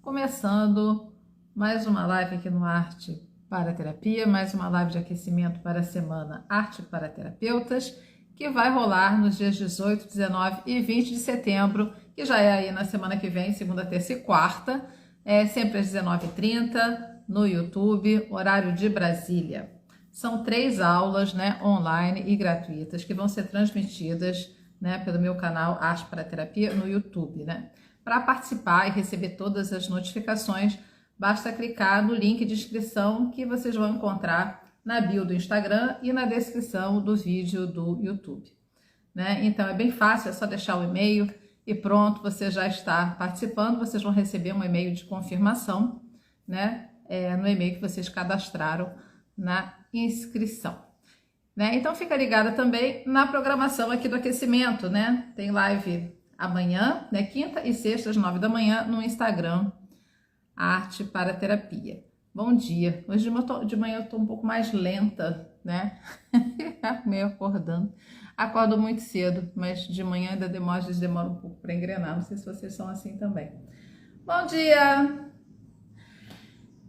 começando mais uma live aqui no Arte para Terapia, mais uma live de aquecimento para a semana Arte para Terapeutas, que vai rolar nos dias 18, 19 e 20 de setembro, que já é aí na semana que vem, segunda, terça e quarta, sempre às 19h30, no YouTube, horário de Brasília. São 3 aulas, online e gratuitas, que vão ser transmitidas, pelo meu canal Arte para Terapia no YouTube, Para participar e receber todas as notificações, basta clicar no link de inscrição que vocês vão encontrar na bio do Instagram e na descrição do vídeo do YouTube. Então é bem fácil, é só deixar o e-mail e pronto, você já está participando. Vocês vão receber um e-mail de confirmação, no e-mail que vocês cadastraram na inscrição. Então fica ligada também na programação aqui do aquecimento, Tem live amanhã, quinta e sexta às 9 da manhã no Instagram, Arte para Terapia. Bom dia. Hoje de manhã eu estou um pouco mais lenta, meio acordando. Acordo muito cedo, mas de manhã ainda demora um pouco para engrenar. Não sei se vocês são assim também. Bom dia!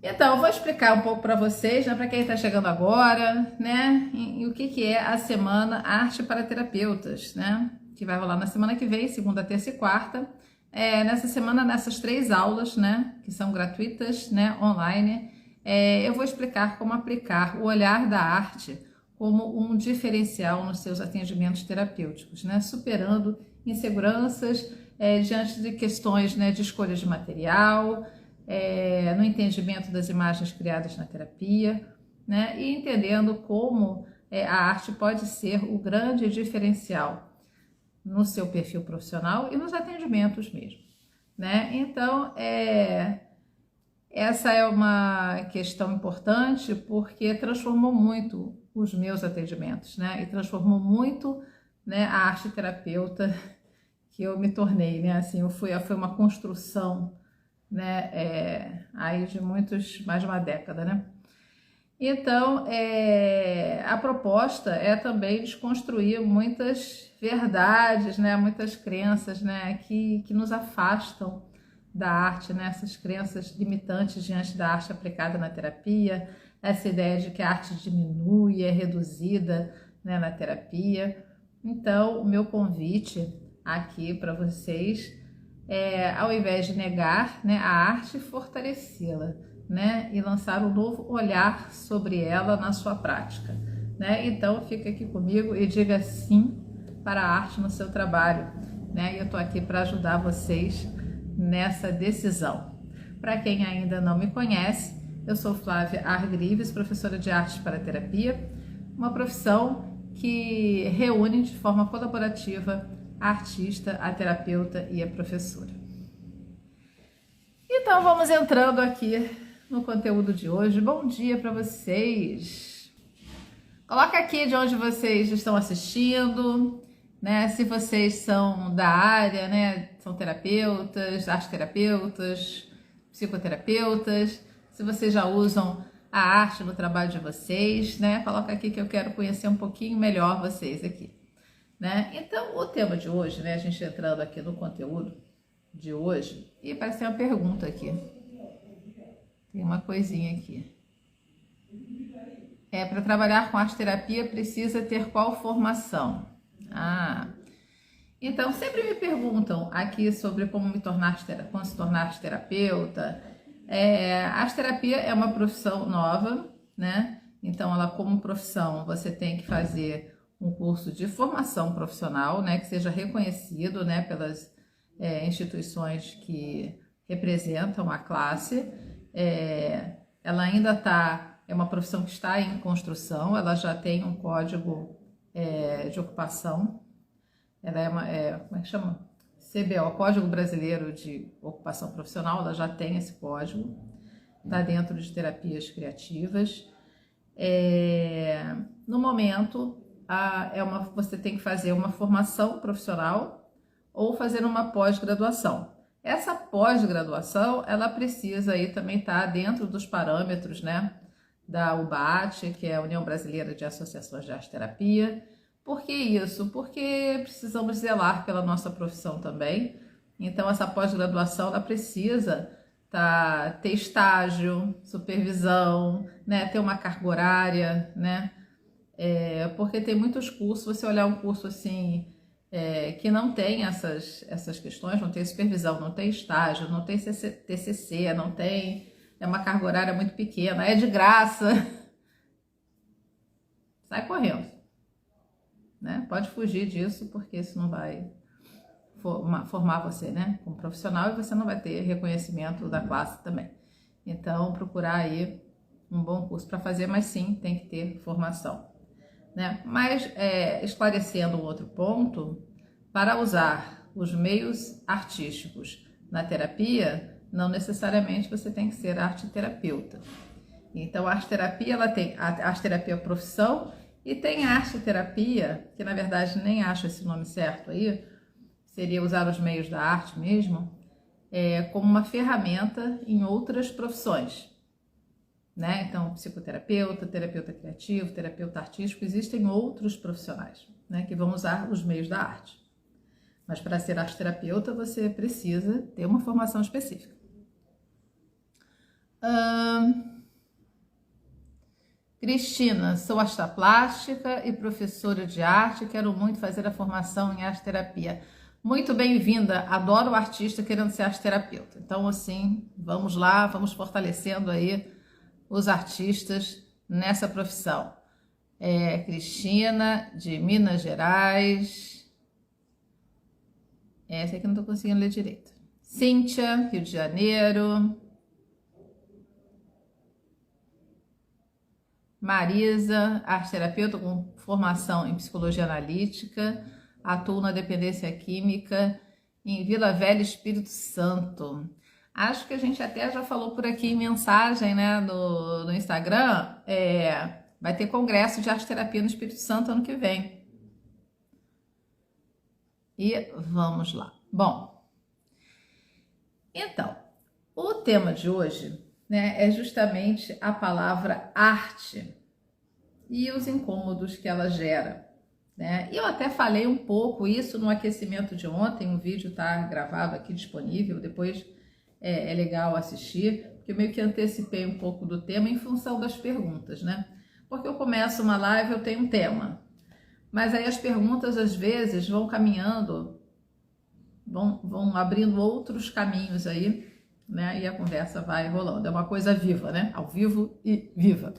Então, eu vou explicar um pouco para vocês, para quem está chegando agora, e o que é a Semana Arte para Terapeutas, que vai rolar na semana que vem, segunda, terça e quarta. Nessa semana, nessas 3 aulas, que são gratuitas, online, eu vou explicar como aplicar o olhar da arte como um diferencial nos seus atendimentos terapêuticos, superando inseguranças diante de questões de escolha de material, no entendimento das imagens criadas na terapia, e entendendo como a arte pode ser o grande diferencial no seu perfil profissional e nos atendimentos mesmo, Então, essa é uma questão importante porque transformou muito os meus atendimentos, e transformou muito, a arte terapeuta que eu me tornei, Assim, foi uma construção, aí de mais de uma década, Então, a proposta é também desconstruir muitas verdades, muitas crenças, que nos afastam da arte, essas crenças limitantes diante da arte aplicada na terapia, essa ideia de que a arte diminui, é reduzida, na terapia. Então, o meu convite aqui para vocês ao invés de negar, a arte, fortalecê-la, e lançar um novo olhar sobre ela na sua prática, Então, fica aqui comigo e diga sim para a arte no seu trabalho, E eu estou aqui para ajudar vocês nessa decisão. Para quem ainda não me conhece, eu sou Flávia Argrives, professora de arte para terapia, uma profissão que reúne de forma colaborativa a artista, a terapeuta e a professora. Então vamos entrando aqui no conteúdo de hoje. Bom dia para vocês. Coloca aqui de onde vocês estão assistindo, se vocês são da área, são terapeutas, arte-terapeutas, psicoterapeutas, se vocês já usam a arte no trabalho de vocês, Coloca aqui que eu quero conhecer um pouquinho melhor vocês aqui, Então, o tema de hoje, a gente entrando aqui no conteúdo de hoje, e parece ter uma pergunta aqui. Tem uma coisinha aqui. Para trabalhar com arte-terapia precisa ter qual formação? Então sempre me perguntam aqui sobre como se tornar arte-terapeuta. A arte-terapia é uma profissão nova, Então ela como profissão você tem que fazer um curso de formação profissional, que seja reconhecido, pelas instituições que representam a classe. Ela ainda é uma profissão que está em construção, ela já tem um código de ocupação, ela como é que chama? CBO, Código Brasileiro de Ocupação Profissional, ela já tem esse código, está dentro de terapias criativas. No momento, você tem que fazer uma formação profissional ou fazer uma pós-graduação. Essa pós-graduação, ela precisa aí também estar dentro dos parâmetros, da UBAT, que é a União Brasileira de Associações de Arte-Terapia. Por que isso? Porque precisamos zelar pela nossa profissão também. Então, essa pós-graduação, ela precisa ter estágio, supervisão, né? Ter uma carga horária, né? Porque tem muitos cursos, você olhar um curso assim, que não tem essas questões, não tem supervisão, não tem estágio, não tem TCC, não tem, é uma carga horária muito pequena, é de graça, sai correndo, né? Pode fugir disso, porque isso não vai formar você, né, como profissional, e você não vai ter reconhecimento da classe também. Então, procurar aí um bom curso para fazer, mas sim, tem que ter formação, né? Mas, esclarecendo um outro ponto, para usar os meios artísticos na terapia, não necessariamente você tem que ser arte-terapeuta. Então, a arte-terapia, ela tem a arte-terapia profissão e tem a arte-terapia, que na verdade nem acho esse nome certo aí, seria usar os meios da arte mesmo, como uma ferramenta em outras profissões, né? Então, psicoterapeuta, terapeuta criativo, terapeuta artístico, existem outros profissionais, né, que vão usar os meios da arte. Mas para ser arte-terapeuta, você precisa ter uma formação específica. Cristina, sou artista plástica e professora de arte, quero muito fazer a formação em arte-terapia. Muito bem-vinda, adoro o artista querendo ser arte-terapeuta. Então, assim, vamos lá, vamos fortalecendo aí os artistas nessa profissão. Cristina, de Minas Gerais. Essa aqui não estou conseguindo ler direito. Cíntia, Rio de Janeiro. Marisa, arte-terapeuta com formação em psicologia analítica, atuo na dependência química em Vila Velha, Espírito Santo. Acho que a gente até já falou por aqui em mensagem, né, no Instagram, vai ter congresso de arte-terapia no Espírito Santo ano que vem. E vamos lá. Bom, então, o tema de hoje, né, é justamente a palavra arte e os incômodos que ela gera, né? E eu até falei um pouco isso no aquecimento de ontem, o vídeo está gravado aqui disponível, depois é legal assistir, porque eu meio que antecipei um pouco do tema em função das perguntas, né? Porque eu começo uma live, eu tenho um tema, mas aí as perguntas às vezes vão caminhando, vão abrindo outros caminhos aí, né? E a conversa vai rolando. É uma coisa viva, né? Ao vivo e viva.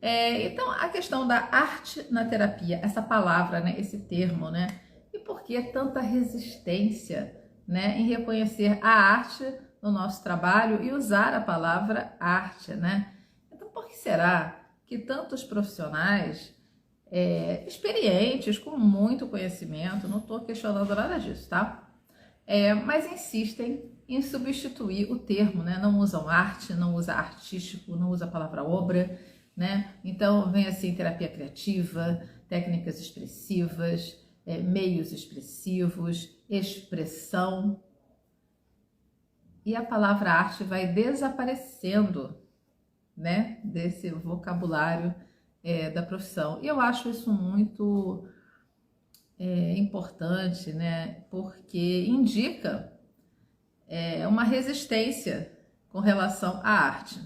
Então, a questão da arte na terapia, essa palavra, né? Esse termo, né? E por que tanta resistência, né? Em reconhecer a arte no nosso trabalho e usar a palavra arte, né? Então, por que será que tantos profissionais experientes, com muito conhecimento, não estou questionando nada disso, tá? Mas insistem em substituir o termo, né? Não usam arte, não usa artístico, não usa a palavra obra, né? Então vem assim terapia criativa, técnicas expressivas, meios expressivos, expressão, e a palavra arte vai desaparecendo, né? Desse vocabulário da profissão. E eu acho isso muito importante, né? Porque indica uma resistência com relação à arte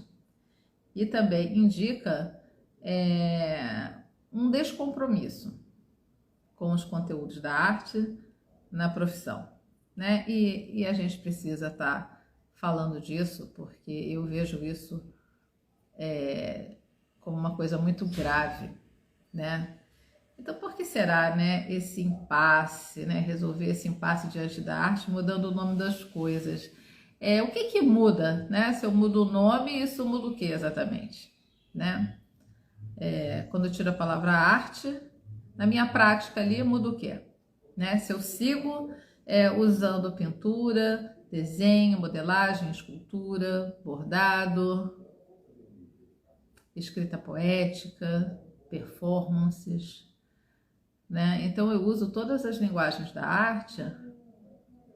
e também indica um descompromisso com os conteúdos da arte na profissão, né? E a gente precisa estar falando disso, porque eu vejo isso como uma coisa muito grave, né? Então, por que será, né, esse impasse, né, resolver esse impasse diante da arte mudando o nome das coisas? O que muda, né? Se eu mudo o nome, isso muda o que exatamente, né? Quando eu tiro a palavra arte, na minha prática ali muda o quê? Né? Se eu sigo usando pintura, desenho, modelagem, escultura, bordado, escrita poética, performances, né? Então eu uso todas as linguagens da arte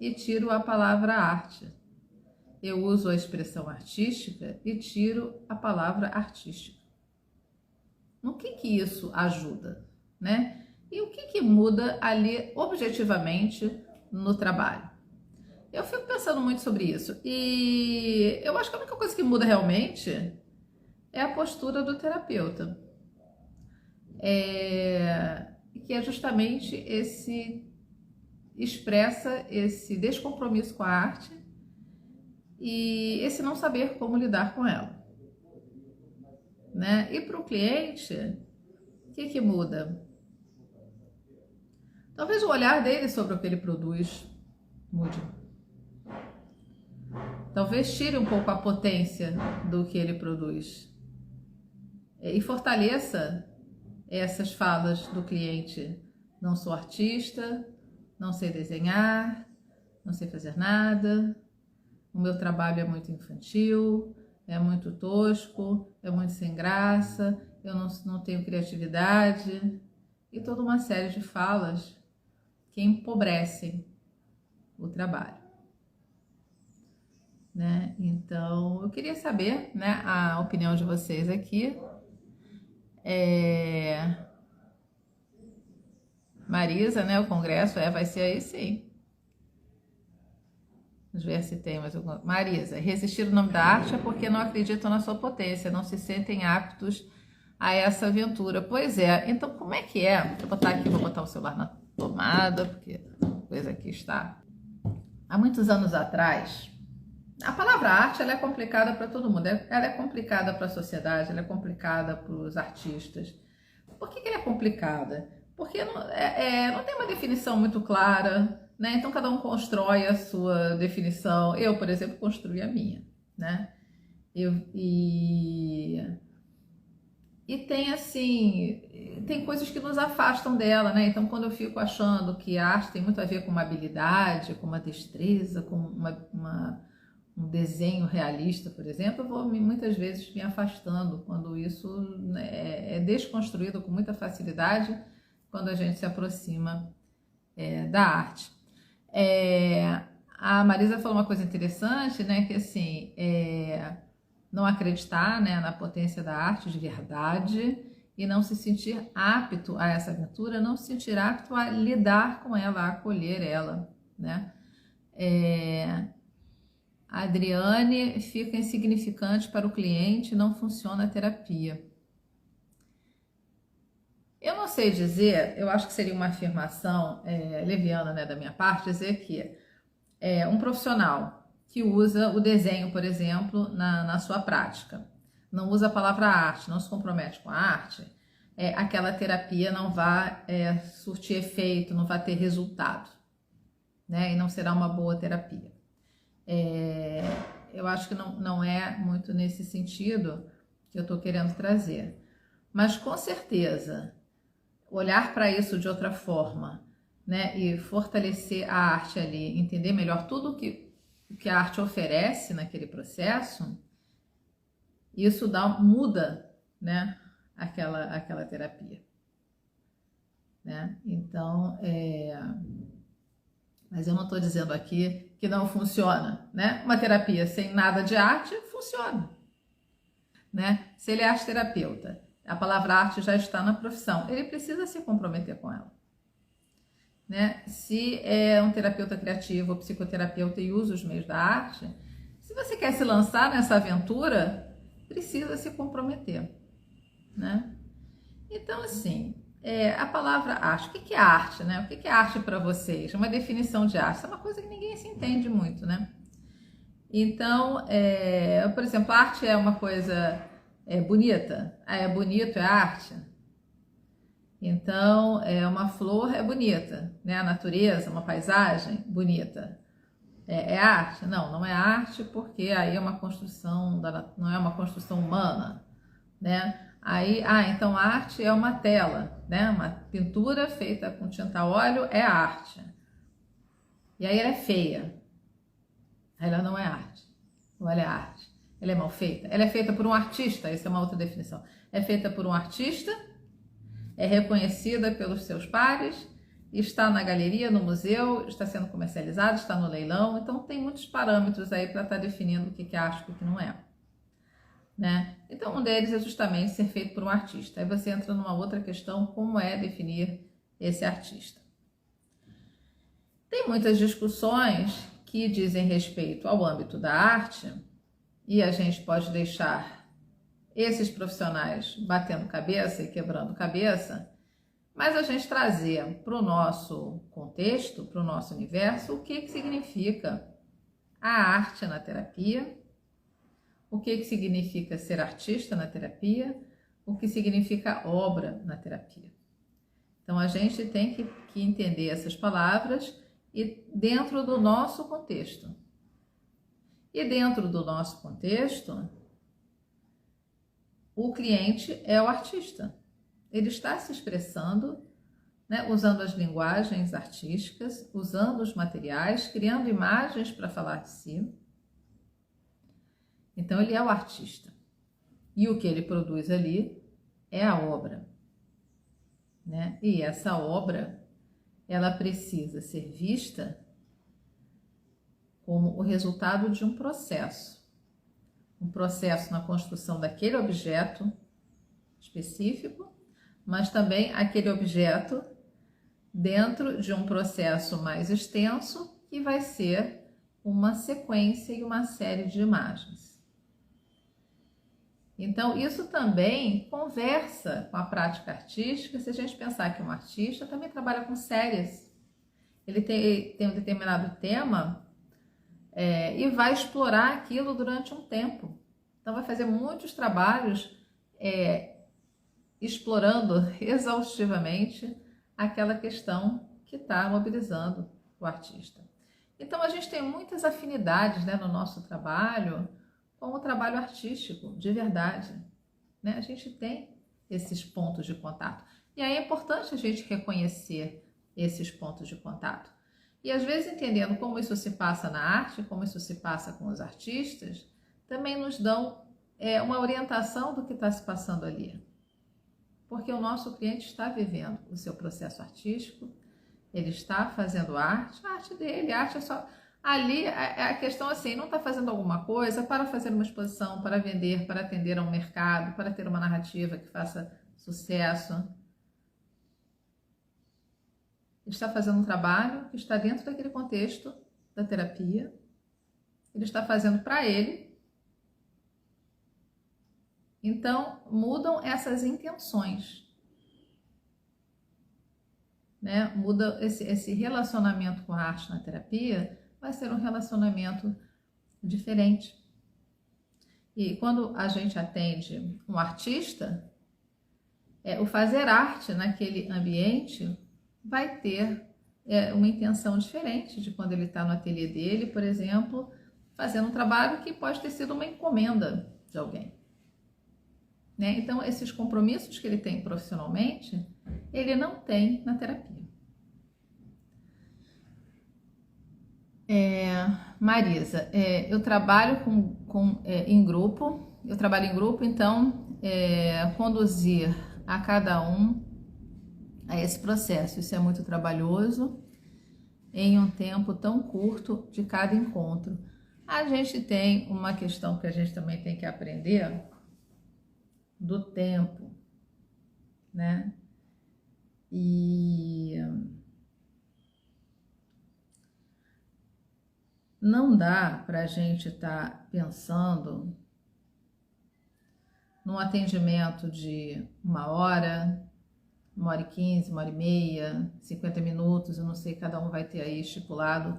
e tiro a palavra arte. Eu uso a expressão artística e tiro a palavra artística. No que isso ajuda, né? E o que muda ali objetivamente no trabalho? Eu fico pensando muito sobre isso e eu acho que a única coisa que muda realmente é a postura do terapeuta. Que é justamente expressa esse descompromisso com a arte e esse não saber como lidar com ela, né? E para o cliente, o que muda? Talvez o olhar dele sobre o que ele produz mude. Talvez tire um pouco a potência do que ele produz e fortaleça essas falas do cliente. Não sou artista, não sei desenhar, não sei fazer nada, o meu trabalho é muito infantil, é muito tosco, é muito sem graça, eu não tenho criatividade, e toda uma série de falas que empobrecem o trabalho, né? Então, eu queria saber, né, a opinião de vocês aqui. Marisa, né, o congresso vai ser aí sim. Vamos ver se tem mais alguma. Marisa, resistir o nome da arte é porque não acreditam na sua potência, não se sentem aptos a essa aventura. Pois é, então como é que é? Deixa eu botar aqui, vou botar o celular na tomada, porque a coisa aqui está. Há muitos anos atrás, a palavra arte ela é complicada para todo mundo, ela é complicada para a sociedade, ela é complicada para os artistas. Por que ela é complicada? Porque não tem uma definição muito clara, né? Então cada um constrói a sua definição. Eu, por exemplo, construí a minha, né? E tem assim, tem coisas que nos afastam dela, né? Então quando eu fico achando que a arte tem muito a ver com uma habilidade, com uma destreza, com um desenho realista, por exemplo, eu vou muitas vezes me afastando quando isso, né, é desconstruído com muita facilidade quando a gente se aproxima da arte. A Marisa falou uma coisa interessante, né, que assim, não acreditar, né, na potência da arte de verdade e não se sentir apto a essa aventura, não se sentir apto a lidar com ela, a acolher ela, né? A Adriane, fica insignificante para o cliente, não funciona a terapia. Eu não sei dizer, eu acho que seria uma afirmação leviana, né, da minha parte, dizer que um profissional que usa o desenho, por exemplo, na sua prática, não usa a palavra arte, não se compromete com a arte, aquela terapia não vai surtir efeito, não vai ter resultado, né, e não será uma boa terapia. Eu acho que não é muito nesse sentido que eu estou querendo trazer. Mas com certeza, olhar para isso de outra forma, né, e fortalecer a arte ali, entender melhor tudo o que a arte oferece naquele processo, isso muda, né, aquela terapia. Né? Então, mas eu não estou dizendo aqui que não funciona, né? Uma terapia sem nada de arte funciona, né? Se ele é arte terapeuta, a palavra arte já está na profissão, ele precisa se comprometer com ela, né? Se é um terapeuta criativo ou psicoterapeuta e usa os meios da arte, se você quer se lançar nessa aventura, precisa se comprometer, né? Então, assim, a palavra arte, o que é arte, né? O que é arte para vocês? Uma definição de arte, isso é uma coisa que ninguém se entende muito, né? Então, por exemplo, arte é uma coisa bonita, é bonito, é arte. Então, uma flor é bonita, né? A natureza, uma paisagem bonita. É arte? Não é arte porque aí é uma construção, não é uma construção humana, né? Aí, então arte é uma tela, né? Uma pintura feita com tinta a óleo é arte. E aí ela é feia. Ela não é arte. Ou ela é arte. Ela é mal feita. Ela é feita por um artista, essa é uma outra definição. É feita por um artista, é reconhecida pelos seus pares, está na galeria, no museu, está sendo comercializada, está no leilão. Então tem muitos parâmetros aí para estar definindo o que é arte e o que não é. Né? Então, um deles é justamente ser feito por um artista. Aí você entra numa outra questão, como é definir esse artista. Tem muitas discussões que dizem respeito ao âmbito da arte, e a gente pode deixar esses profissionais batendo cabeça e quebrando cabeça, mas a gente trazer para o nosso contexto, para o nosso universo, o que significa a arte na terapia, o que significa ser artista na terapia, o que significa obra na terapia. Então, a gente tem que entender essas palavras e dentro do nosso contexto. E dentro do nosso contexto, o cliente é o artista. Ele está se expressando, né, usando as linguagens artísticas, usando os materiais, criando imagens para falar de si. Então, ele é o artista. E o que ele produz ali é a obra, né? E essa obra, ela precisa ser vista como o resultado de um processo na construção daquele objeto específico, mas também aquele objeto dentro de um processo mais extenso que vai ser uma sequência e uma série de imagens. Então, isso também conversa com a prática artística. Se a gente pensar que um artista também trabalha com séries, ele tem um determinado tema e vai explorar aquilo durante um tempo. Então, vai fazer muitos trabalhos explorando exaustivamente aquela questão que está mobilizando o artista. Então, a gente tem muitas afinidades, né, no nosso trabalho com o trabalho artístico, de verdade, né? A gente tem esses pontos de contato. E aí é importante a gente reconhecer esses pontos de contato. E às vezes entendendo como isso se passa na arte, como isso se passa com os artistas, também nos dão uma orientação do que está se passando ali. Porque o nosso cliente está vivendo o seu processo artístico, ele está fazendo arte, a arte dele, a arte é só... Ali a questão assim, não está fazendo alguma coisa para fazer uma exposição, para vender, para atender a um mercado, para ter uma narrativa que faça sucesso. Ele está fazendo um trabalho que está dentro daquele contexto da terapia. Ele está fazendo para ele. Então, mudam essas intenções, né? Muda esse relacionamento com a arte na terapia, vai ser um relacionamento diferente. E quando a gente atende um artista, o fazer arte naquele ambiente vai ter uma intenção diferente de quando ele está no ateliê dele, por exemplo, fazendo um trabalho que pode ter sido uma encomenda de alguém, né? Então, esses compromissos que ele tem profissionalmente, ele não tem na terapia. Marisa, eu trabalho em grupo, então conduzir a cada um a esse processo, isso é muito trabalhoso em um tempo tão curto de cada encontro. A gente tem uma questão que a gente também tem que aprender do tempo, né? E não dá para a gente estar pensando num atendimento de 1 hora, 1h15, 1h30, 50 minutos, eu não sei, cada um vai ter aí estipulado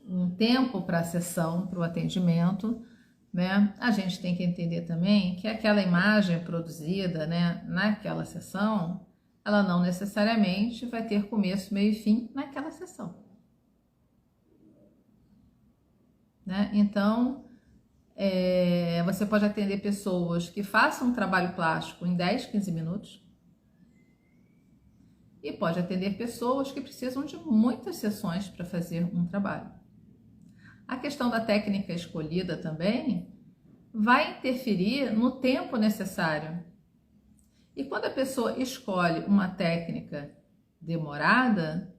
um tempo para a sessão, para o atendimento, né? A gente tem que entender também que aquela imagem produzida, né, naquela sessão, ela não necessariamente vai ter começo, meio e fim naquela sessão, né? Então, você pode atender pessoas que façam um trabalho plástico em 10, 15 minutos e pode atender pessoas que precisam de muitas sessões para fazer um trabalho. A questão da técnica escolhida também vai interferir no tempo necessário. E quando a pessoa escolhe uma técnica demorada,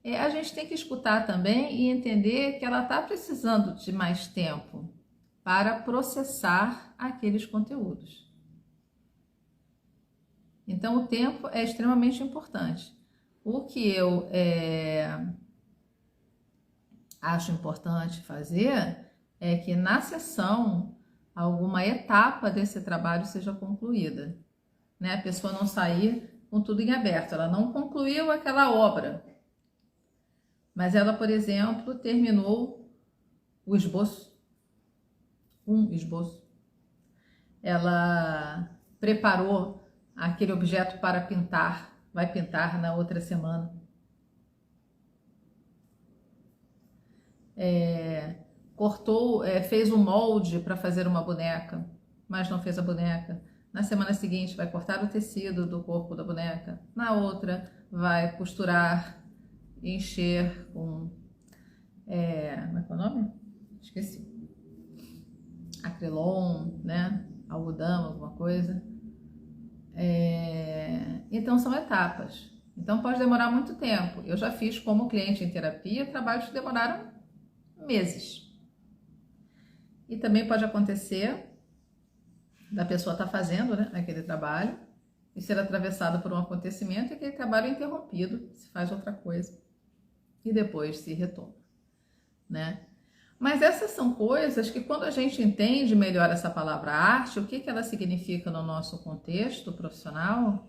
a gente tem que escutar também e entender que ela está precisando de mais tempo para processar aqueles conteúdos. Então, o tempo é extremamente importante. O que eu acho importante fazer é que na sessão alguma etapa desse trabalho seja concluída, né? A pessoa não sair com tudo em aberto, ela não concluiu aquela obra, mas ela, por exemplo, terminou o esboço, um esboço. Ela preparou aquele objeto para pintar, vai pintar na outra semana. Cortou, fez um molde para fazer uma boneca, mas não fez a boneca. Na semana seguinte vai cortar o tecido do corpo da boneca. Na outra vai costurar, encher com... como é que é o nome? Esqueci. Acrylon, né? Algodão, alguma coisa. Então são etapas. Então pode demorar muito tempo. Eu já fiz como cliente em terapia trabalhos que demoraram meses. E também pode acontecer da pessoa estar fazendo, né, aquele trabalho e ser atravessada por um acontecimento e aquele trabalho é interrompido, se faz outra coisa e depois se retoma, né? Mas essas são coisas que, quando a gente entende melhor essa palavra arte, o que ela significa no nosso contexto profissional,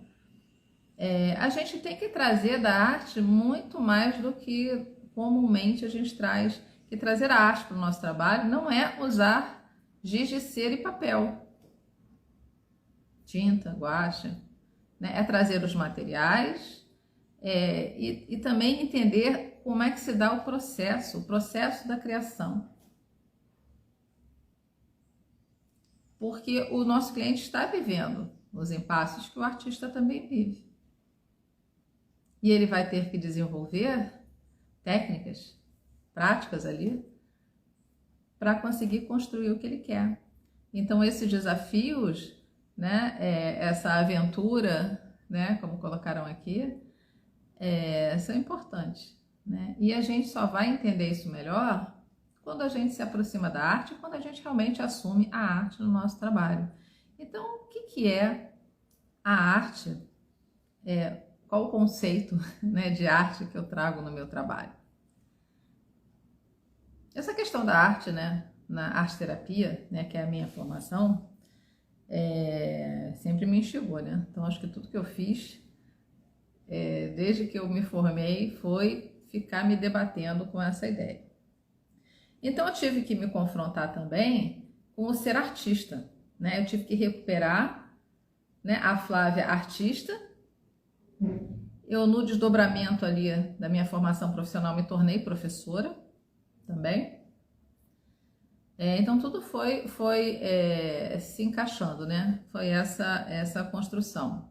a gente tem que trazer da arte muito mais do que comumente a gente traz. Que trazer a arte para o nosso trabalho não é usar giz de cera e papel, tinta, guache, né? É trazer os materiais e também entender como é que se dá o processo da criação. Porque o nosso cliente está vivendo os impasses que o artista também vive. E ele vai ter que desenvolver técnicas, práticas ali, para conseguir construir o que ele quer. Então, esses desafios, né, essa aventura, né, como colocaram aqui, são importantes, né? E a gente só vai entender isso melhor quando a gente se aproxima da arte, quando a gente realmente assume a arte no nosso trabalho. Então, o que é a arte? Qual o conceito, né, de arte que eu trago no meu trabalho? Essa questão da arte, né, na arte-terapia, né, que é a minha formação, sempre me instigou, né? Então, acho que tudo que eu fiz, desde que eu me formei, foi ficar me debatendo com essa ideia. Então, eu tive que me confrontar também com o ser artista, né? Eu tive que recuperar, né, a Flávia artista. Eu, no desdobramento ali da minha formação profissional, me tornei professora também. Então tudo foi se encaixando, né? Foi essa construção.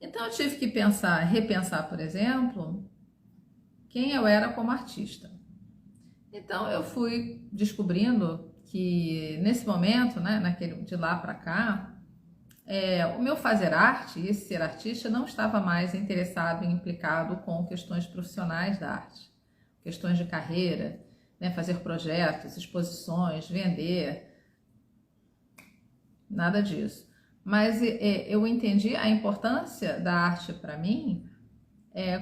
Então eu tive que repensar, por exemplo, quem eu era como artista. Então eu fui descobrindo que nesse momento, né, de lá para cá, o meu fazer arte e esse ser artista não estava mais interessado e implicado com questões profissionais da arte, questões de carreira, né, fazer projetos, exposições, vender, nada disso. Mas eu entendi a importância da arte para mim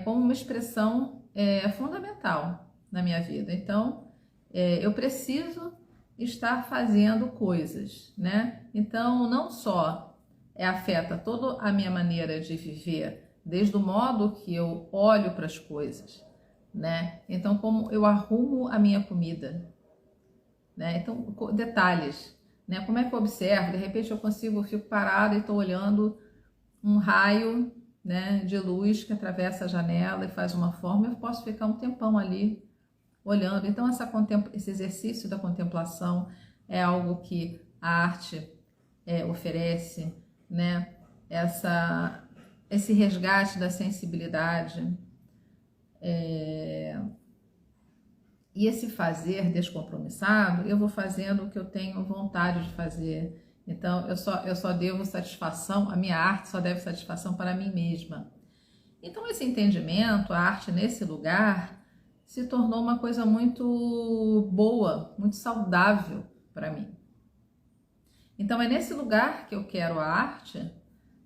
como uma expressão fundamental na minha vida. Então, eu preciso estar fazendo coisas, né? Então, não só afeta toda a minha maneira de viver, desde o modo que eu olho para as coisas, né? Então, como eu arrumo a minha comida, né? Então, detalhes, né? Como é que eu observo? De repente eu fico parada e estou olhando um raio, né, de luz que atravessa a janela e faz uma forma, eu posso ficar um tempão ali olhando. Então, esse exercício da contemplação é algo que a arte oferece, né? Esse resgate da sensibilidade e esse fazer descompromissado, eu vou fazendo o que eu tenho vontade de fazer. Então, eu só devo satisfação, a minha arte só deve satisfação para mim mesma. Então, esse entendimento, a arte nesse lugar, se tornou uma coisa muito boa, muito saudável para mim. Então, é nesse lugar que eu quero a arte,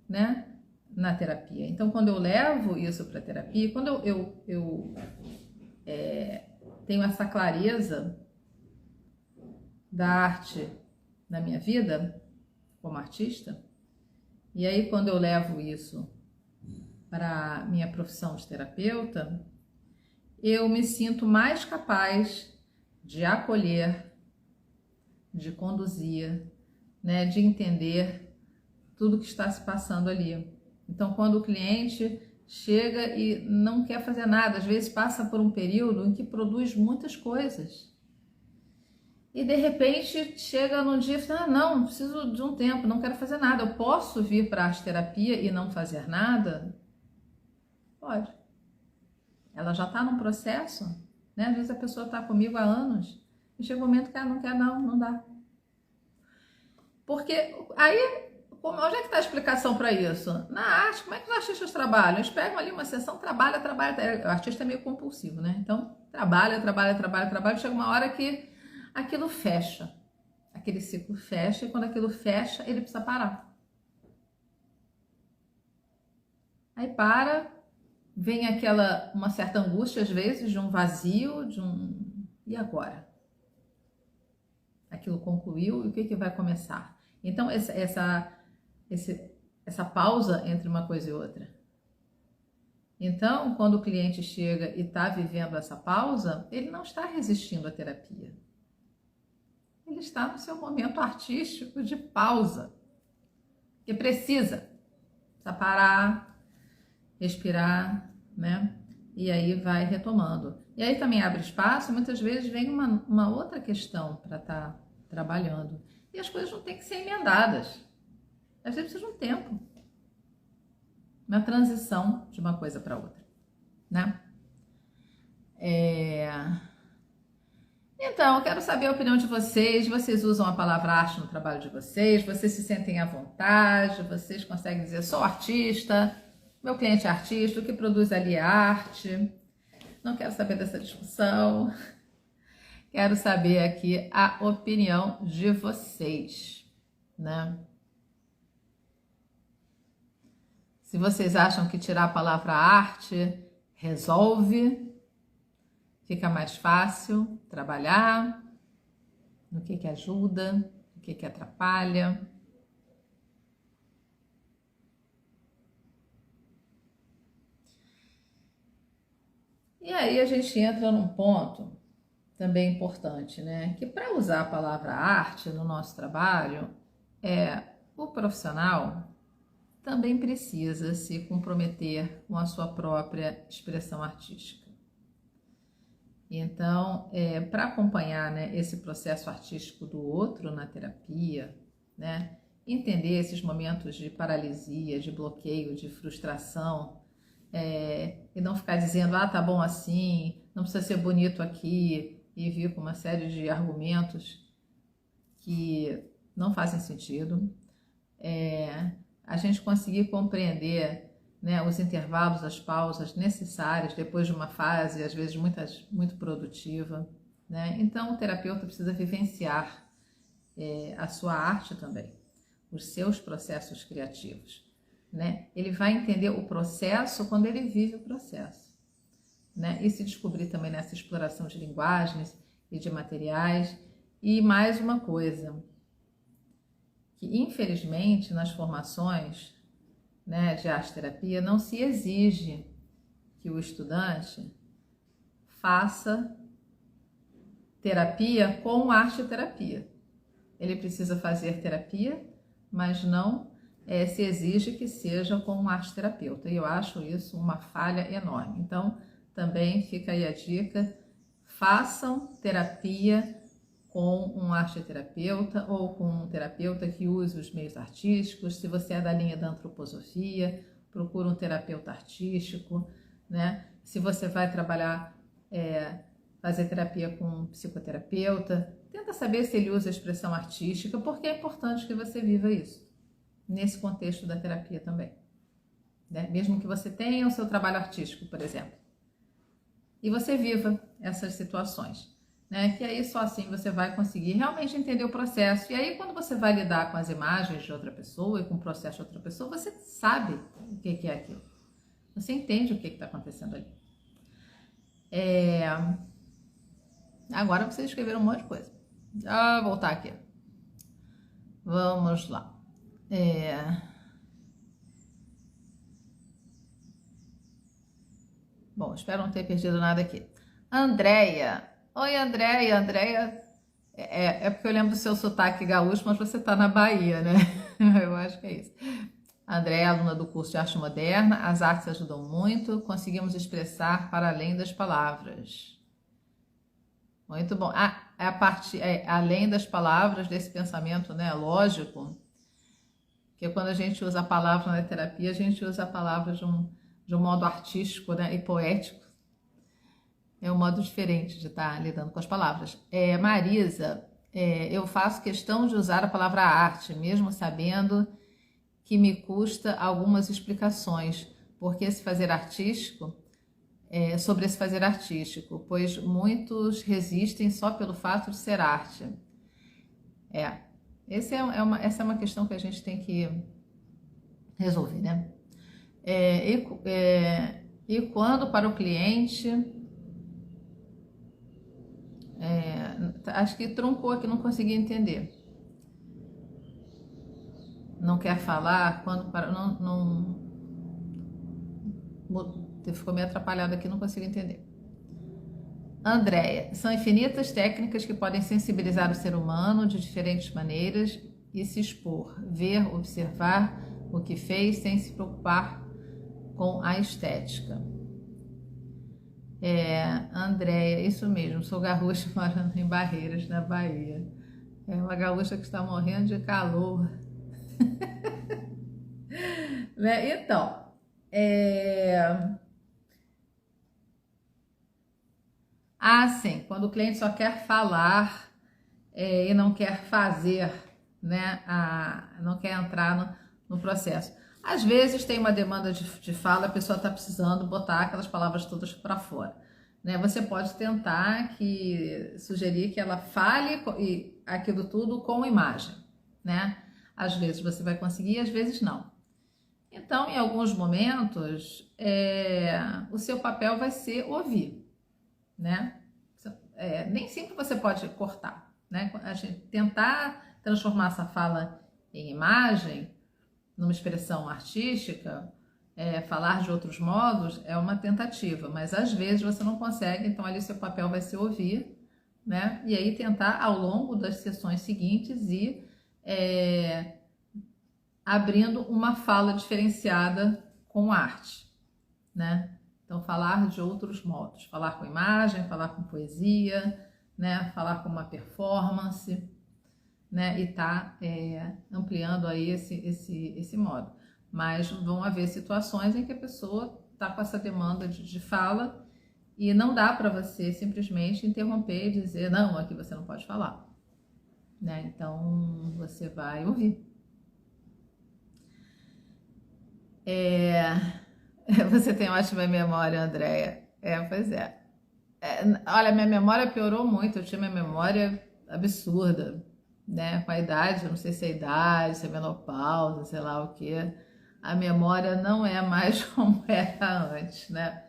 né, na terapia. Então, quando eu levo isso para a terapia, quando eu tenho essa clareza da arte na minha vida como artista, e aí quando eu levo isso para minha profissão de terapeuta, eu me sinto mais capaz de acolher, de conduzir, né, de entender tudo que está se passando ali. Então, quando o cliente chega e não quer fazer nada, às vezes passa por um período em que produz muitas coisas, e de repente chega num dia e fala, não, preciso de um tempo, não quero fazer nada, eu posso vir para a arte terapia e não fazer nada? Pode. Ela já está num processo, né? Às vezes a pessoa está comigo há anos e chega um momento que ela não quer, não dá. Porque aí, onde é que está a explicação para isso? Na arte, como é que os artistas trabalham? Eles pegam ali uma sessão, trabalha. O artista é meio compulsivo, né? Então, trabalha, chega uma hora que aquilo fecha. Aquele ciclo fecha, e quando aquilo fecha, ele precisa parar. Aí para, vem uma certa angústia, às vezes, de um vazio, e agora? Aquilo concluiu, e o que vai começar? Então, essa pausa entre uma coisa e outra. Então, quando o cliente chega e está vivendo essa pausa, ele não está resistindo à terapia. Ele está no seu momento artístico de pausa. Que precisa parar, respirar, né? E aí vai retomando. E aí também abre espaço, muitas vezes vem uma outra questão para estar trabalhando. E as coisas não têm que ser emendadas. Às vezes precisa de um tempo. Uma transição de uma coisa para outra, né? Então, eu quero saber a opinião de vocês. Vocês usam a palavra arte no trabalho de vocês? Vocês se sentem à vontade? Vocês conseguem dizer, sou artista, meu cliente é artista, o que produz ali é arte? Não quero saber dessa discussão. Quero saber aqui a opinião de vocês, né? Se vocês acham que tirar a palavra arte resolve, fica mais fácil trabalhar, no que ajuda, o que atrapalha. E aí a gente entra num ponto também importante, né? Que para usar a palavra arte no nosso trabalho, o profissional também precisa se comprometer com a sua própria expressão artística. Então, para acompanhar, né, esse processo artístico do outro na terapia, né, entender esses momentos de paralisia, de bloqueio, de frustração, e não ficar dizendo, tá bom assim, não precisa ser bonito aqui, e vir com uma série de argumentos que não fazem sentido. A gente conseguir compreender, né, os intervalos, as pausas necessárias depois de uma fase, às vezes muito produtiva, né? Então, o terapeuta precisa vivenciar a sua arte também, os seus processos criativos, né? Ele vai entender o processo quando ele vive o processo, né? E se descobrir também nessa exploração de linguagens e de materiais. E mais uma coisa, que infelizmente nas formações, né, de arte-terapia não se exige que o estudante faça terapia com arte-terapia. Ele precisa fazer terapia, mas não se exige que seja com um arte-terapeuta. E eu acho isso uma falha enorme. Então, também fica aí a dica, façam terapia com um arte-terapeuta ou com um terapeuta que use os meios artísticos. Se você é da linha da antroposofia, procura um terapeuta artístico, né? Se você vai trabalhar, fazer terapia com um psicoterapeuta, tenta saber se ele usa a expressão artística, porque é importante que você viva isso, nesse contexto da terapia também, né? Mesmo que você tenha o seu trabalho artístico, por exemplo, e você viva essas situações, né? Que aí só assim você vai conseguir realmente entender o processo. E aí quando você vai lidar com as imagens de outra pessoa e com o processo de outra pessoa, você sabe o que é aquilo. Você entende o que está acontecendo ali. Agora vocês escreveram um monte de coisa. Já vou voltar aqui. Vamos lá. Bom, espero não ter perdido nada aqui. Andréia. Oi, Andréia. Andréia, é porque eu lembro do seu sotaque gaúcho, mas você tá na Bahia, né? Eu acho que é isso. Andréia é aluna do curso de Arte Moderna. As artes ajudam muito. Conseguimos expressar para além das palavras. Muito bom. A parte, além das palavras, desse pensamento, né? Lógico, que quando a gente usa a palavra na terapia, a gente usa a palavra de um modo artístico, né? E poético. É um modo diferente de estar lidando com as palavras. Marisa, eu faço questão de usar a palavra arte, mesmo sabendo que me custa algumas explicações, porque esse fazer artístico, sobre esse fazer artístico, pois muitos resistem só pelo fato de ser arte. Essa é uma questão que a gente tem que resolver, né? E quando para o cliente, acho que truncou aqui, não consegui entender. Não quer falar, quando para, não ficou meio atrapalhado aqui, não consigo entender. Andréia, são infinitas técnicas que podem sensibilizar o ser humano de diferentes maneiras e se expor, ver, observar o que fez sem se preocupar com a estética. Andréia, isso mesmo, sou gaúcha morando em Barreiras, na Bahia. É uma gaúcha que está morrendo de calor. Né? Então, sim, quando o cliente só quer falar e não quer fazer, né? Não quer entrar no processo. Às vezes tem uma demanda de fala, a pessoa está precisando botar aquelas palavras todas para fora. Né? Você pode tentar sugerir que ela fale aquilo tudo com imagem. Né? Às vezes você vai conseguir, às vezes não. Então, em alguns momentos, o seu papel vai ser ouvir, né? Nem sempre você pode cortar, né? A gente tentar transformar essa fala em imagem, numa expressão artística, falar de outros modos, é uma tentativa, mas às vezes você não consegue, então ali seu papel vai ser ouvir, né? E aí tentar ao longo das sessões seguintes ir abrindo uma fala diferenciada com arte, né? Então, falar de outros modos, falar com imagem, falar com poesia, né? Falar com uma performance, né? E tá ampliando aí esse modo. Mas vão haver situações em que a pessoa tá com essa demanda de fala e não dá para você simplesmente interromper e dizer, não, aqui você não pode falar, né? Então, você vai ouvir. Você tem ótima memória, Andréia. Pois é. Olha, minha memória piorou muito. Eu tinha minha memória absurda, né? Com a idade, não sei se é idade, se é menopausa, sei lá o que. A memória não é mais como era antes, né?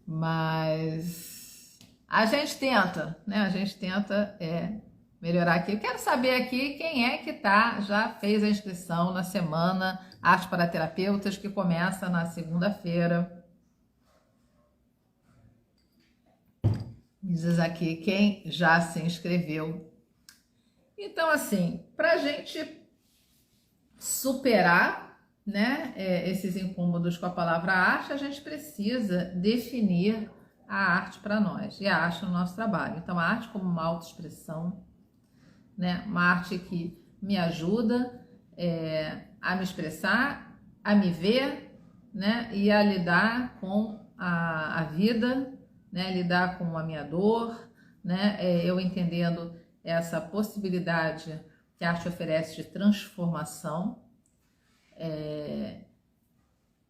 Mas a gente tenta, né? A gente tenta melhorar aqui. Eu quero saber aqui quem é que já fez a inscrição na semana Arte para Terapeutas, que começa na segunda-feira. Diz aqui quem já se inscreveu. Então, assim, para a gente superar, né, esses incômodos com a palavra arte, a gente precisa definir a arte para nós e a arte no nosso trabalho. Então, a arte como uma autoexpressão, né, uma arte que me ajuda a me expressar, a me ver, né, e a lidar com a vida, né, lidar com a minha dor, né, eu entendendo essa possibilidade que a arte oferece de transformação.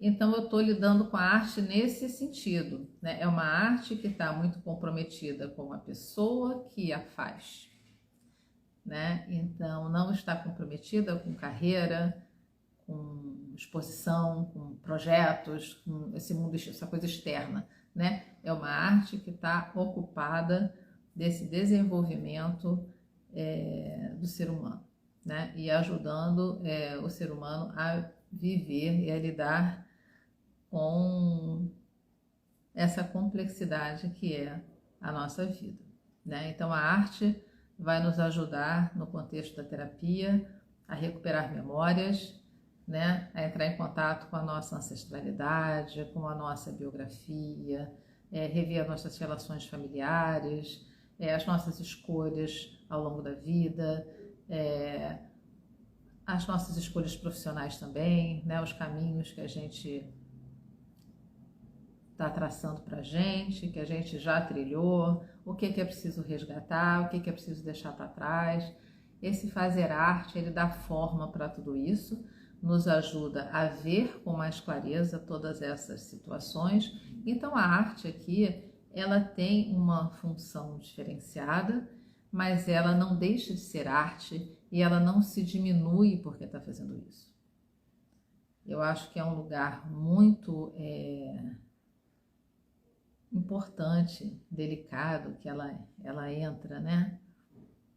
Então eu estou lidando com a arte nesse sentido, né? É uma arte que está muito comprometida com a pessoa que a faz, né? Então não está comprometida com carreira, com exposição, com projetos, com esse mundo, essa coisa externa, né? É uma arte que está ocupada desse desenvolvimento do ser humano, né? E ajudando o ser humano a viver e a lidar com essa complexidade que é a nossa vida, né? Então a arte vai nos ajudar no contexto da terapia a recuperar memórias, né? A entrar em contato com a nossa ancestralidade, com a nossa biografia, rever as nossas relações familiares, as nossas escolhas ao longo da vida, as nossas escolhas profissionais também, né? Os caminhos que a gente está traçando para a gente, que a gente já trilhou, o que é preciso resgatar, o que é preciso deixar para trás. Esse fazer arte, ele dá forma para tudo isso, nos ajuda a ver com mais clareza todas essas situações. Então a arte aqui, ela tem uma função diferenciada, mas ela não deixa de ser arte e ela não se diminui porque está fazendo isso. Eu acho que é um lugar muito importante, delicado, que ela entra, né?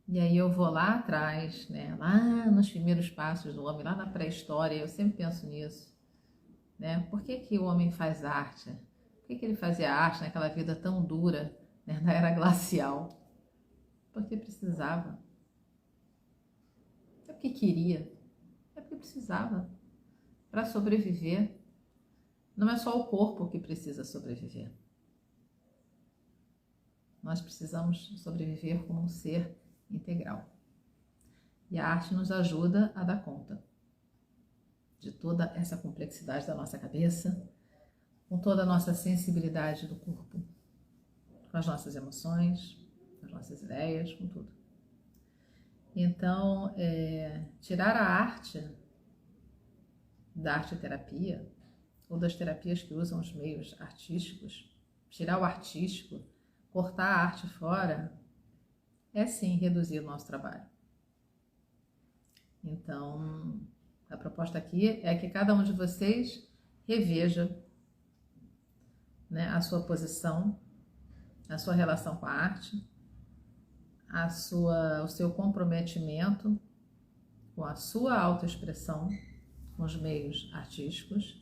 E aí eu vou lá atrás, né? Lá nos primeiros passos do homem, lá na pré-história, eu sempre penso nisso, né? Por que o homem faz arte? Por que ele fazia arte naquela vida tão dura, né? Na era glacial? Porque precisava. É porque queria. É porque precisava. Para sobreviver. Não é só o corpo que precisa sobreviver. Nós precisamos sobreviver como um ser integral. E a arte nos ajuda a dar conta de toda essa complexidade da nossa cabeça, com toda a nossa sensibilidade do corpo, com as nossas emoções, com as nossas ideias, com tudo. Então, tirar a arte da arte-terapia, ou das terapias que usam os meios artísticos, tirar o artístico, cortar a arte fora, é sim reduzir o nosso trabalho. Então, a proposta aqui é que cada um de vocês reveja, né, a sua posição, a sua relação com a arte, o seu comprometimento com a sua autoexpressão, com os meios artísticos,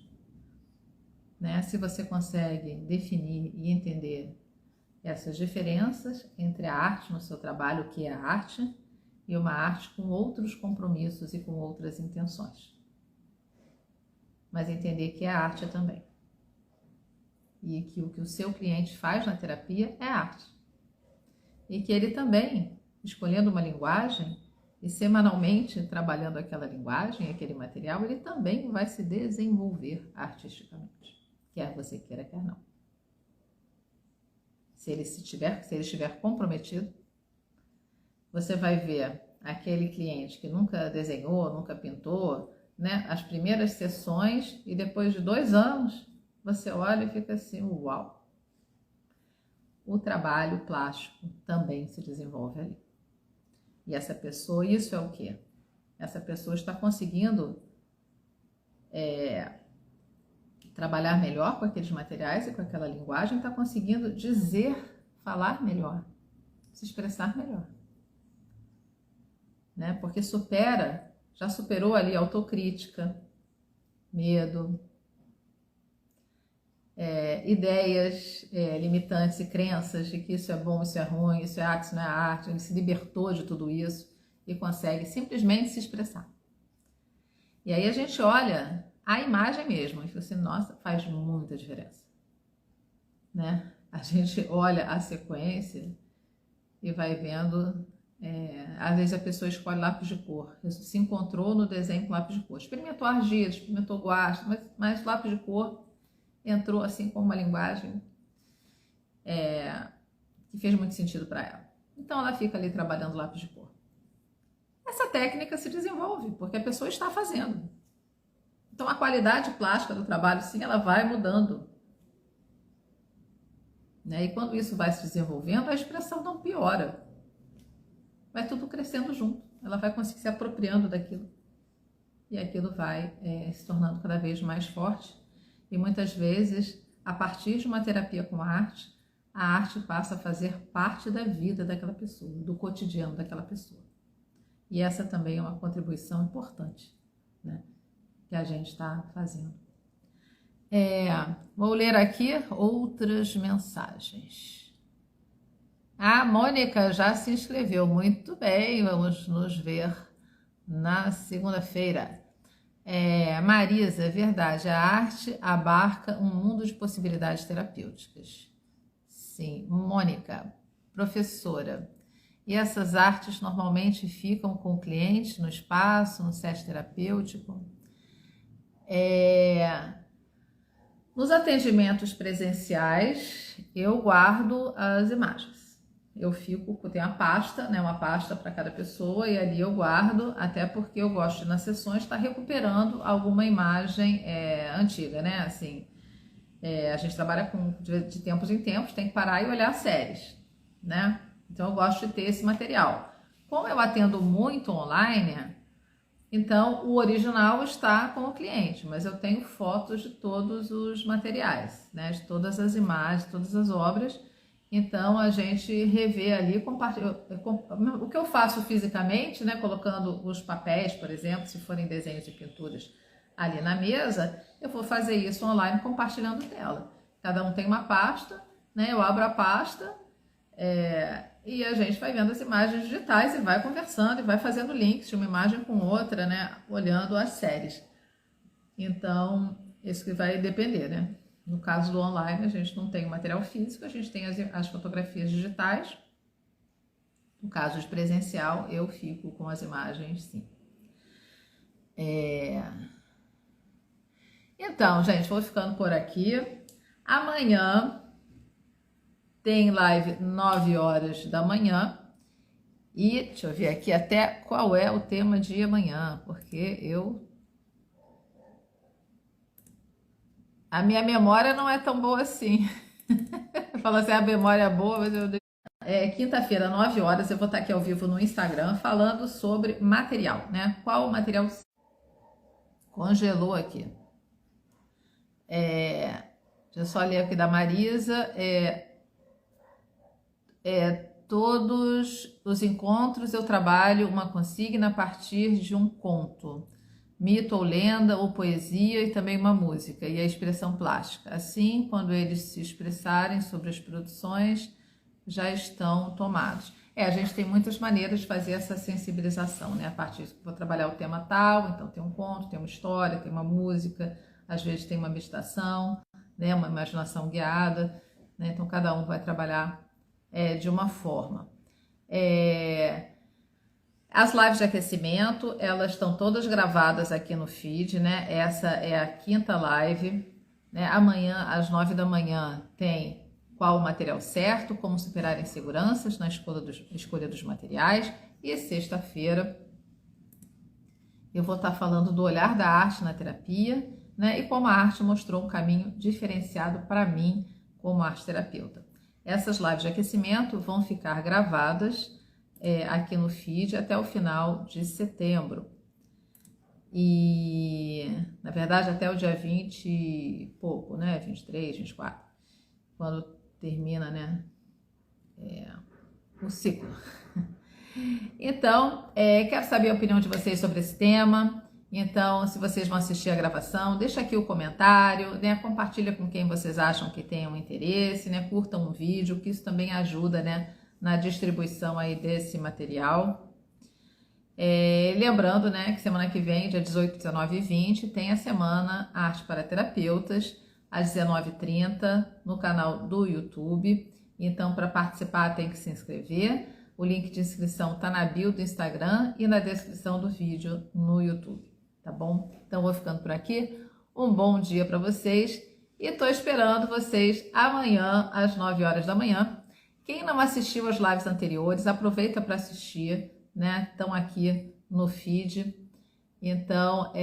né? Se você consegue definir e entender essas diferenças entre a arte no seu trabalho, o que é a arte, e uma arte com outros compromissos e com outras intenções. Mas entender que é arte também. E que o que o seu cliente faz na terapia é arte. E que ele também, escolhendo uma linguagem e semanalmente trabalhando aquela linguagem, aquele material, ele também vai se desenvolver artisticamente, quer você queira, quer não. Se ele estiver comprometido, você vai ver aquele cliente que nunca desenhou, nunca pintou, né? As primeiras sessões e depois de 2 anos, você olha e fica assim, uau! O trabalho plástico também se desenvolve ali. E essa pessoa, isso é o quê? Essa pessoa está conseguindo trabalhar melhor com aqueles materiais e com aquela linguagem, está conseguindo falar melhor, se expressar melhor. Né? Porque já superou ali autocrítica, medo, ideias limitantes e crenças de que isso é bom, isso é ruim, isso é arte, isso não é arte. Ele se libertou de tudo isso e consegue simplesmente se expressar. E aí a gente olha a imagem mesmo e fala assim, nossa, faz muita diferença. Né? A gente olha a sequência e vai vendo, às vezes a pessoa escolhe lápis de cor, se encontrou no desenho com lápis de cor, experimentou argila, experimentou guache, mas lápis de cor entrou assim com uma linguagem que fez muito sentido para ela. Então ela fica ali trabalhando lápis de cor. Essa técnica se desenvolve porque a pessoa está fazendo. Então a qualidade plástica do trabalho, sim, ela vai mudando. Né? E quando isso vai se desenvolvendo, a expressão não piora. Vai tudo crescendo junto. Ela vai conseguir se apropriando daquilo. E aquilo vai se tornando cada vez mais forte. E muitas vezes, a partir de uma terapia com arte, a arte passa a fazer parte da vida daquela pessoa, do cotidiano daquela pessoa. E essa também é uma contribuição importante, né, que a gente está fazendo. Vou ler aqui outras mensagens. A Mônica já se inscreveu, muito bem, vamos nos ver na segunda-feira. Marisa, é verdade, a arte abarca um mundo de possibilidades terapêuticas. Sim, Mônica, professora, e essas artes normalmente ficam com o cliente no espaço, no set terapêutico? Nos atendimentos presenciais, eu guardo as imagens. Eu tenho uma pasta, né, uma pasta para cada pessoa, e ali eu guardo, até porque eu gosto de, nas sessões, estar recuperando alguma imagem antiga, né? Assim, a gente trabalha de tempos em tempos, tem que parar e olhar séries, né? Então eu gosto de ter esse material. Como eu atendo muito online, então o original está com o cliente, mas eu tenho fotos de todos os materiais, né? De todas as imagens, todas as obras. Então a gente revê ali, o que eu faço fisicamente, né? Colocando os papéis, por exemplo, se forem desenhos e pinturas ali na mesa, eu vou fazer isso online compartilhando tela. Cada um tem uma pasta, né? Eu abro a pasta e a gente vai vendo as imagens digitais e vai conversando e vai fazendo links de uma imagem com outra, né? Olhando as séries. Então, isso que vai depender, né? No caso do online, a gente não tem o material físico, a gente tem as fotografias digitais. No caso de presencial, eu fico com as imagens, sim. Então, gente, vou ficando por aqui. Amanhã tem live 9 horas da manhã. E deixa eu ver aqui até qual é o tema de amanhã, porque a minha memória não é tão boa assim. Fala assim, a memória é boa, mas quinta-feira, 9 horas, eu vou estar aqui ao vivo no Instagram falando sobre material, né? Qual o material congelou aqui? Deixa eu só ler aqui da Marisa. Todos os encontros eu trabalho uma consigna a partir de um conto, mito ou lenda, ou poesia, e também uma música, e a expressão plástica. Assim, quando eles se expressarem sobre as produções, já estão tomados. A gente tem muitas maneiras de fazer essa sensibilização, né? A partir disso, vou trabalhar o tema tal, então tem um conto, tem uma história, tem uma música, às vezes tem uma meditação, né? Uma imaginação guiada, né? Então cada um vai trabalhar de uma forma. As lives de aquecimento, elas estão todas gravadas aqui no feed, né? Essa é a quinta live, né? Amanhã, às 9 da manhã, tem qual o material certo, como superar inseguranças na escolha dos materiais. E sexta-feira eu vou estar falando do olhar da arte na terapia, né? E como a arte mostrou um caminho diferenciado para mim como arte-terapeuta. Essas lives de aquecimento vão ficar gravadas aqui no feed até o final de setembro. E, na verdade, até o dia 20 e pouco, né? 23, 24, quando termina, né? O ciclo. Então, quero saber a opinião de vocês sobre esse tema. Então, se vocês vão assistir a gravação, deixa aqui o comentário, né? Compartilha com quem vocês acham que tenham interesse, né? Curtam um vídeo, que isso também ajuda, né? Na distribuição aí desse material. Lembrando, né? Que semana que vem, dia 18, 19 e 20, tem a Semana Arte para Terapeutas, às 19h30, no canal do YouTube. Então, para participar, tem que se inscrever. O link de inscrição está na bio do Instagram e na descrição do vídeo no YouTube. Tá bom? Então, vou ficando por aqui. Um bom dia para vocês e estou esperando vocês amanhã, às 9 horas da manhã. Quem não assistiu as lives anteriores, aproveita para assistir, né? Estão aqui no feed. Então,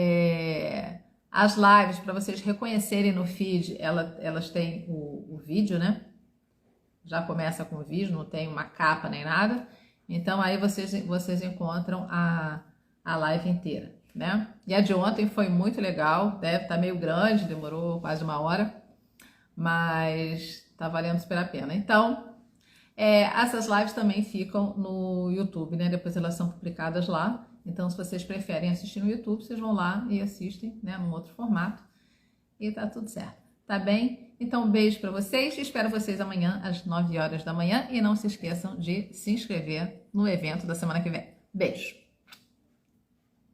as lives, para vocês reconhecerem no feed, elas têm o vídeo, né? Já começa com o vídeo, não tem uma capa nem nada. Então, aí vocês encontram a live inteira, né? E a de ontem foi muito legal, deve estar meio grande, demorou quase 1 hora, mas tá valendo super a pena. Então, essas lives também ficam no YouTube, né? Depois elas são publicadas lá. Então, se vocês preferem assistir no YouTube, vocês vão lá e assistem, né? Num outro formato. E tá tudo certo. Tá bem? Então, um beijo para vocês. Espero vocês amanhã às 9 horas da manhã. E não se esqueçam de se inscrever no evento da semana que vem. Beijo!